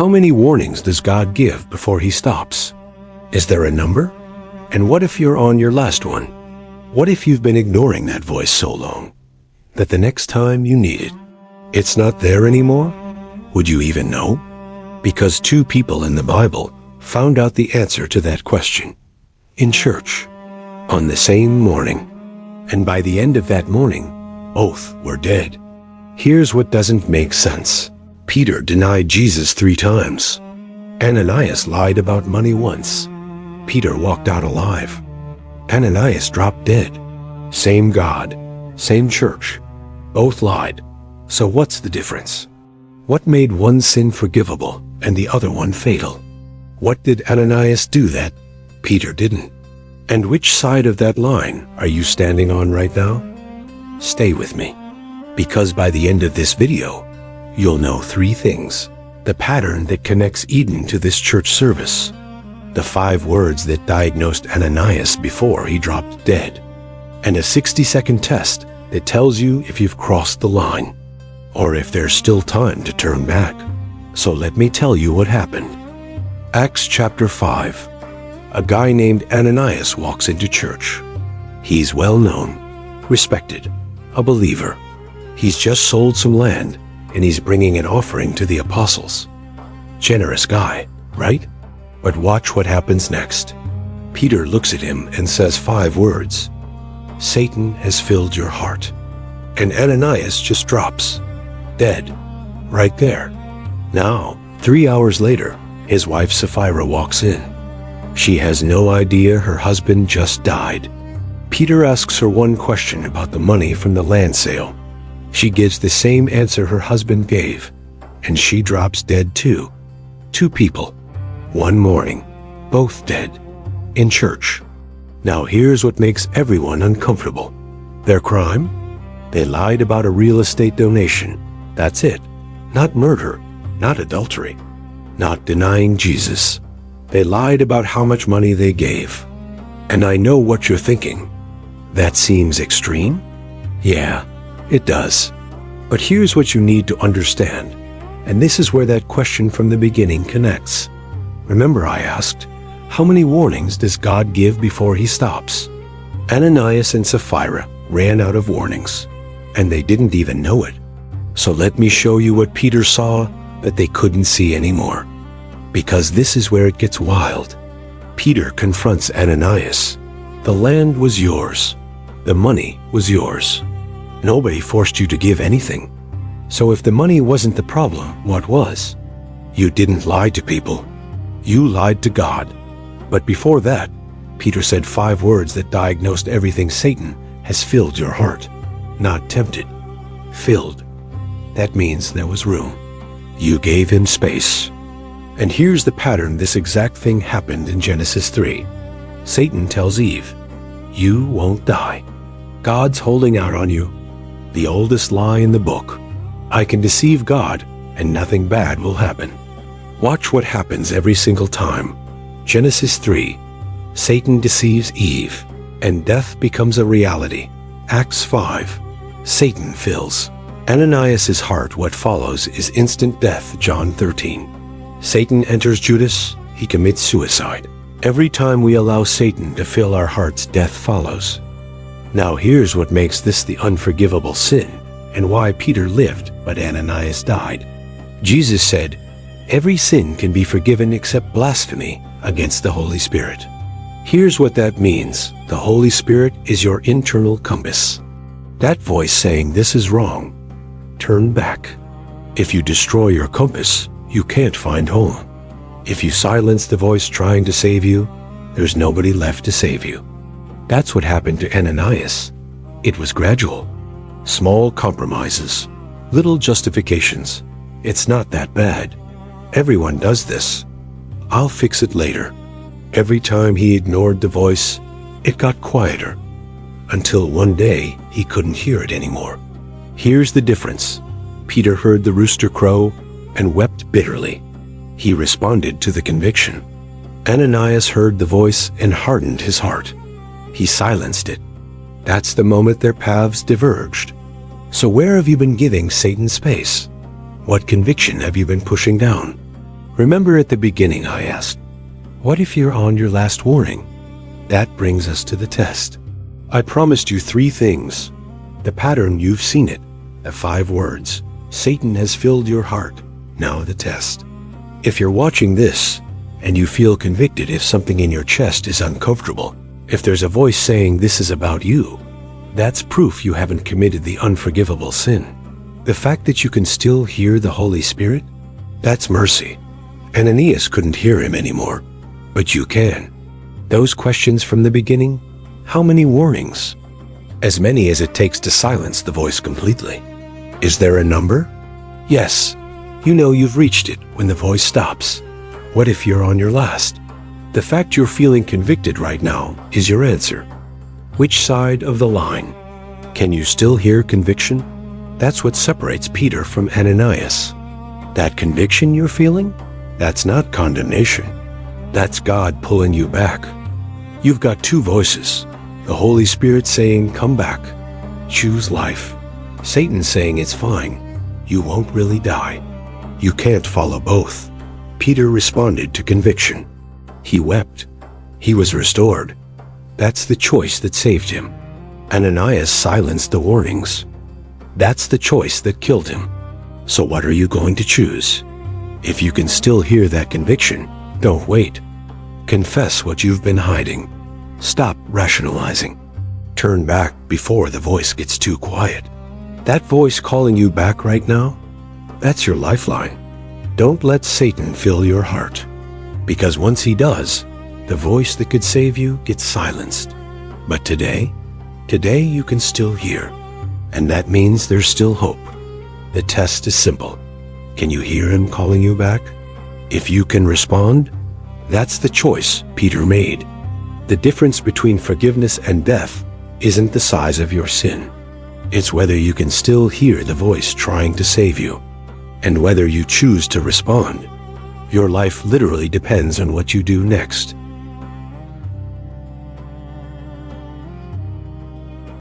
How many warnings does God give before he stops? Is there a number? And what if you're on your last one? What if you've been ignoring that voice so long that the next time you need it, it's not there anymore? Would you even know? Because two people in the Bible found out the answer to that question in church on the same morning. And by the end of that morning, both were dead. Here's what doesn't make sense. Peter denied Jesus 3 times. Ananias lied about money once. Peter walked out alive. Ananias dropped dead. Same God, same church. Both lied. So what's the difference? What made one sin forgivable and the other one fatal? What did Ananias do that Peter didn't? And which side of that line are you standing on right now? Stay with me, because by the end of this video, you'll know 3 things. The pattern that connects Eden to this church service. The 5 words that diagnosed Ananias before he dropped dead. And a 60-second test that tells you if you've crossed the line, or if there's still time to turn back. So let me tell you what happened. Acts chapter 5. A guy named Ananias walks into church. He's well known, respected, a believer. He's just sold some land, and he's bringing an offering to the apostles. Generous guy, right? But watch what happens next. Peter looks at him and says 5 words. Satan has filled your heart. And Ananias just drops, dead, right there. Now, 3 hours later, his wife Sapphira walks in. She has no idea her husband just died. Peter asks her one question about the money from the land sale. She gives the same answer her husband gave, and she drops dead too. 2 people, one morning, both dead, in church. Now here's what makes everyone uncomfortable. Their crime? They lied about a real estate donation. That's it. Not murder, not adultery, not denying Jesus. They lied about how much money they gave. And I know what you're thinking. That seems extreme? Yeah, it does. But here's what you need to understand. And this is where that question from the beginning connects. Remember I asked, how many warnings does God give before he stops? Ananias and Sapphira ran out of warnings, and they didn't even know it. So let me show you what Peter saw that they couldn't see anymore. Because this is where it gets wild. Peter confronts Ananias. The land was yours. The money was yours. Nobody forced you to give anything. So if the money wasn't the problem, what was? You didn't lie to people. You lied to God. But before that, Peter said 5 words that diagnosed everything. Satan has filled your heart. Not tempted. Filled. That means there was room. You gave him space. And here's the pattern. This exact thing happened in Genesis 3. Satan tells Eve, you won't die. God's holding out on you. The oldest lie in the book. I can deceive God and nothing bad will happen. Watch what happens every single time. Genesis 3. Satan deceives Eve and death becomes a reality. Acts 5. Satan fills Ananias' heart. What follows is instant death. John 13. Satan enters Judas, he commits suicide. Every time we allow Satan to fill our hearts, death follows. Now here's what makes this the unforgivable sin, and why Peter lived but Ananias died. Jesus said, every sin can be forgiven except blasphemy against the Holy Spirit. Here's what that means. The Holy Spirit is your internal compass. That voice saying this is wrong, turn back. If you destroy your compass, you can't find home. If you silence the voice trying to save you, there's nobody left to save you. That's what happened to Ananias. It was gradual. Small compromises. Little justifications. It's not that bad. Everyone does this. I'll fix it later. Every time he ignored the voice, it got quieter. Until one day, he couldn't hear it anymore. Here's the difference. Peter heard the rooster crow and wept bitterly. He responded to the conviction. Ananias heard the voice and hardened his heart. He silenced it. That's the moment their paths diverged. So where have you been giving Satan space? What conviction have you been pushing down? Remember at the beginning I asked, what if you're on your last warning? That brings us to the test. I promised you 3 things. The pattern, you've seen it. The 5 words. Satan has filled your heart. Now the test. If you're watching this, and you feel convicted, if something in your chest is uncomfortable, if there's a voice saying this is about you, that's proof you haven't committed the unforgivable sin. The fact that you can still hear the Holy Spirit, that's mercy. Ananias couldn't hear him anymore, but you can. Those questions from the beginning, how many warnings? As many as it takes to silence the voice completely. Is there a number? Yes. You know you've reached it when the voice stops. What if you're on your last? The fact you're feeling convicted right now is your answer. Which side of the line? Can you still hear conviction? That's what separates Peter from Ananias. That conviction you're feeling? That's not condemnation. That's God pulling you back. You've got 2 voices. The Holy Spirit saying, come back. Choose life. Satan saying it's fine. You won't really die. You can't follow both. Peter responded to conviction. He wept. He was restored. That's the choice that saved him. Ananias silenced the warnings. That's the choice that killed him. So what are you going to choose? If you can still hear that conviction, don't wait. Confess what you've been hiding. Stop rationalizing. Turn back before the voice gets too quiet. That voice calling you back right now, that's your lifeline. Don't let Satan fill your heart. Because once he does, the voice that could save you gets silenced. But today you can still hear. And that means there's still hope. The test is simple. Can you hear him calling you back? If you can respond, that's the choice Peter made. The difference between forgiveness and death isn't the size of your sin. It's whether you can still hear the voice trying to save you, and whether you choose to respond. Your life literally depends on what you do next.